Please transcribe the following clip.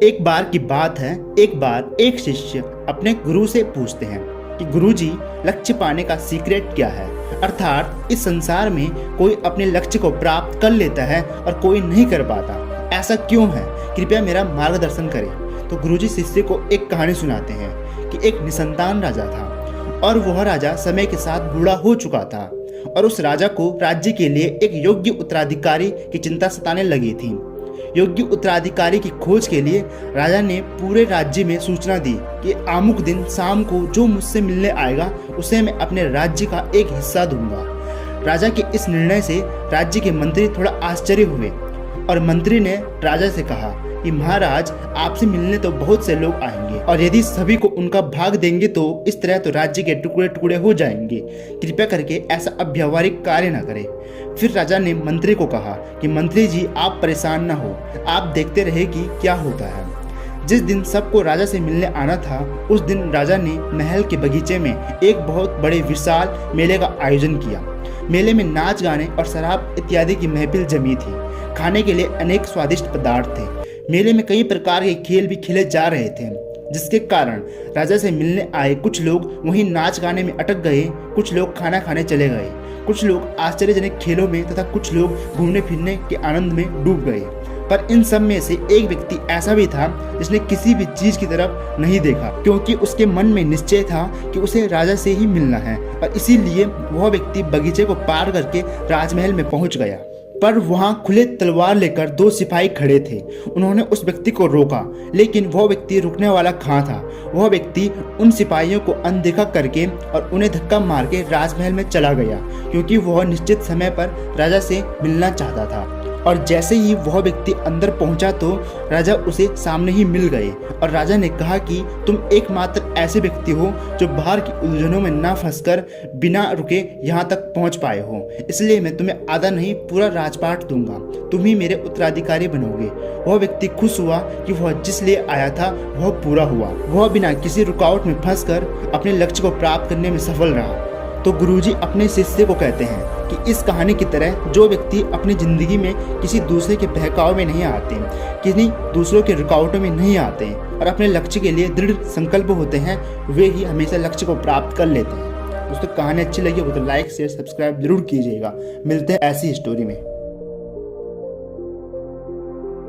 एक बार की बात है, एक बार एक शिष्य अपने गुरु से पूछते हैं कि गुरुजी, लक्ष्य पाने का सीक्रेट क्या है। अर्थात इस संसार में कोई अपने लक्ष्य को प्राप्त कर लेता है और कोई नहीं कर पाता, ऐसा क्यों है? कृपया मेरा मार्गदर्शन करें। तो गुरुजी शिष्य को एक कहानी सुनाते हैं कि एक निसंतान राजा था और वह राजा समय के साथ बूढ़ा हो चुका था और उस राजा को राज्य के लिए एक योग्य उत्तराधिकारी की चिंता सताने लगी थी। योग्य उत्तराधिकारी की खोज के लिए राजा ने पूरे राज्य में सूचना दी कि अमुक दिन शाम को जो मुझसे मिलने आएगा उसे मैं अपने राज्य का एक हिस्सा दूंगा। राजा के इस निर्णय से राज्य के मंत्री थोड़ा आश्चर्य हुए और मंत्री ने राजा से कहा कि महाराज, आपसे मिलने तो बहुत से लोग आएंगे और यदि सभी को उनका भाग देंगे तो इस तरह तो राज्य के टुकड़े टुकड़े हो जाएंगे। कृपया करके ऐसा अव्यावहारिक कार्य न करें। फिर राजा ने मंत्री को कहा कि मंत्री जी, आप परेशान न हो, आप देखते रहे कि क्या होता है। जिस दिन सबको राजा से मिलने आना था उस दिन राजा ने महल के बगीचे में एक बहुत बड़े विशाल मेले का आयोजन किया। मेले में नाच गाने और शराब इत्यादि की महफिल जमी थी। खाने के लिए अनेक स्वादिष्ट पदार्थ थे। मेले में कई प्रकार के खेल भी खेले जा रहे थे, जिसके कारण राजा से मिलने आए कुछ लोग वहीं नाच गाने में अटक गए, कुछ लोग खाना खाने चले गए, कुछ लोग आश्चर्यजनक खेलों में तथा कुछ लोग घूमने फिरने के आनंद में डूब गए। पर इन सब में से एक व्यक्ति ऐसा भी था जिसने किसी भी चीज की तरफ नहीं देखा, क्योंकि उसके मन में निश्चय था कि उसे राजा से ही मिलना है और इसीलिए वह व्यक्ति बगीचे को पार करके राजमहल में पहुंच गया। पर वहां खुले तलवार लेकर दो सिपाही खड़े थे। उन्होंने उस व्यक्ति को रोका, लेकिन वह व्यक्ति रुकने वाला कहाँ था। वह व्यक्ति उन सिपाहियों को अनदेखा करके और उन्हें धक्का मार के राजमहल में चला गया, क्योंकि वह निश्चित समय पर राजा से मिलना चाहता था। और जैसे ही वह व्यक्ति अंदर पहुंचा तो राजा उसे सामने ही मिल गए और राजा ने कहा कि तुम एकमात्र ऐसे व्यक्ति हो जो बाहर की उलझनों में ना फंसकर बिना रुके यहाँ तक पहुँच पाए हो, इसलिए मैं तुम्हें आधा नहीं पूरा राजपाट दूंगा, तुम ही मेरे उत्तराधिकारी बनोगे। वह व्यक्ति खुश हुआ कि वह जिस लिए आया था वह पूरा हुआ। वह बिना किसी रुकावट में फंसकर अपने लक्ष्य को प्राप्त करने में सफल रहा। तो गुरुजी अपने शिष्य को कहते हैं कि इस कहानी की तरह जो व्यक्ति अपनी जिंदगी में किसी दूसरे के बहकाव में नहीं आते, किसी दूसरों के रुकावटों में नहीं आते और अपने लक्ष्य के लिए दृढ़ संकल्प होते हैं, वे ही हमेशा लक्ष्य को प्राप्त कर लेते हैं। दोस्तों, कहानी अच्छी लगी हो तो लाइक शेयर सब्सक्राइब जरूर कीजिएगा। मिलते हैं ऐसी स्टोरी में।